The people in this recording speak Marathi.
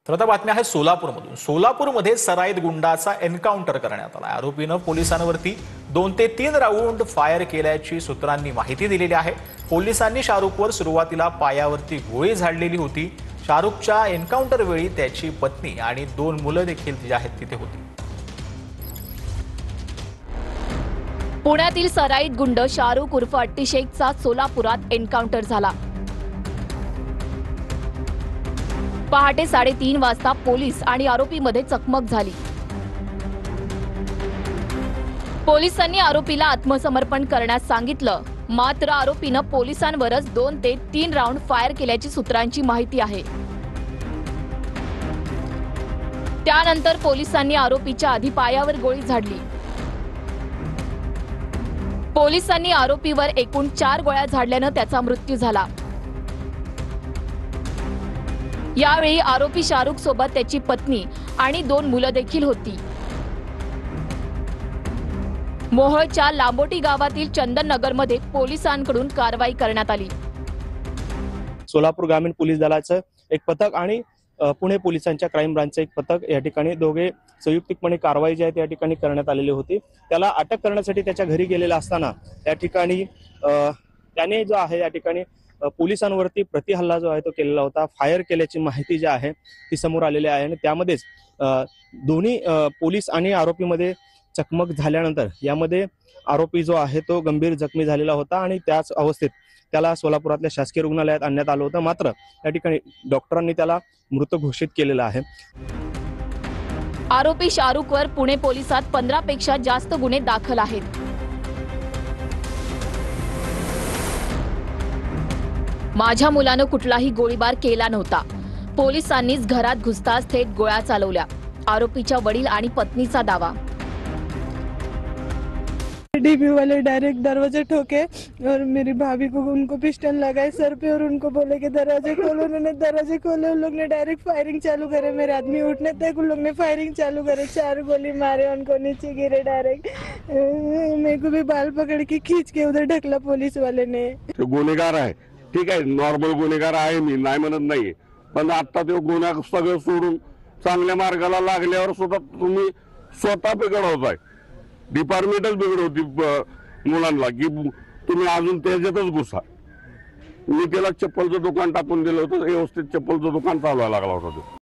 तर आता बातमी आहे सोलापूरमधून। सोलापूरमध्ये सराईत गुंडाचा एन्काउंटर करण्यात आला। आरोपीनं पोलिसांवरती 2 ते 3 राऊंड फायर केल्याची सूत्रांनी माहिती दिलेली आहे। पोलिसांनी शाहरुखवर सुरुवातीला पायावरती गोळी झाडलेली होती। शाहरुखच्या एन्काउंटर वेळी त्याची पत्नी आणि 2 मुलं देखील जी आहेत तिथे होती। पुण्यातील सराईत गुंड शाहरुख उर्फ अट्टी शेखचा सोलापुरात एन्काउंटर झाला। पहाटे 3:30 वाजता पोलीस आणि आरोपीमध्ये चकमक झाली। पोलिसांनी आरोपीला आत्मसमर्पण करण्यास सांगितलं, मात्र आरोपीनं पोलिसांवरच 2 ते 3 राऊंड फायर केल्याची सूत्रांची माहिती आहे। त्यानंतर पोलिसांनी आरोपीच्या आधी पायावर गोळी झाडली। पोलिसांनी आरोपीवर एकूण 4 गोळ्या झाडल्यानं त्याचा मृत्यू झाला। यावेळी आरोपी शाहरुख सोबत त्याची पत्नी आणि 2 मुलं देखील होती। मोहोळच्या लांबोटी गावातील चंदन नगरमध्ये पोलिसांकडून कारवाई करण्यात आली। सोलापूर ग्रामीण पोलीस दलाचं एक पथक आणि पुणे पोलिसांच्या क्राईम ब्रांचचं एक पथक या ठिकाणी दोघे संयुक्तिकपणे कारवाई जी आहे त्या ठिकाणी करण्यात आलेली होती। त्याला अटक करण्यासाठी त्याच्या घरी गेलेला असताना या ठिकाणी त्याने जो आहे या ठिकाणी पोलिसांवरती प्रतिहल्ला जो आहे तो केलेला होता। फायर केल्याची माहिती जी आहे ती समोर आलेली आहे आणि त्यामध्येच दोन्ही पोलीस आणि आरोपीमध्ये चकमक झाल्यानंतर यामध्ये आरोपी जो आहे तो गंभीर जखमी झालेला होता आणि त्याच अवस्थेत त्याला सोलापुरातल्या शासकीय रुग्णालयात आणण्यात आलं होतं। मात्र या ठिकाणी डॉक्टरांनी त्याला मृत घोषित केलेलं आहे। आरोपी शाहरुखवर पुणे पोलिसात 15 पेक्षा जास्त गुन्हे दाखल आहेत। माझ्या मुलानं कुठलाही गोळीबार केला नव्हता। पोलिसांनीच घरात घुसताच थेट गोळ्या चालवल्या, आरोपीच्या वडील आणि पत्नीचा दावा। डीपी वाले डायरेक्ट दरवाजे ठोके और मेरी भाभी को उनको पिस्टल लगाए सर पे और उनको बोले कि दरवाजे खोलो। उन्होंने दरवाजे खोले, उन लोग ने डायरेक्ट फायरिंग चालू करे। मेरे आदमी उठने तक उन लोग ने फायरिंग चालू करे, 4 गोली मारे, उनको नीचे गिरे डायरेक्ट। मेरे को भी बाल पकड़ के खींच के उधर ढकला पुलिस वाले ने। तो गुन्हेगार आहे, ठीक आहे, नॉर्मल गुन्हेगार आहे, मी नाही म्हणत नाही, पण आता तो गुन्हा सगळं सोडून चांगल्या मार्गाला लागल्यावर सुद्धा तुम्ही स्वतः बिघडवताय। डिपार्टमेंटच बिघडवती मुलांना की तुम्ही अजून त्याच्यातच घुसा। मी त्याला चप्पलचं दुकान टाकून दिलं होतं, व्यवस्थित चप्पलचं दुकान चालवायला लागला होता तो।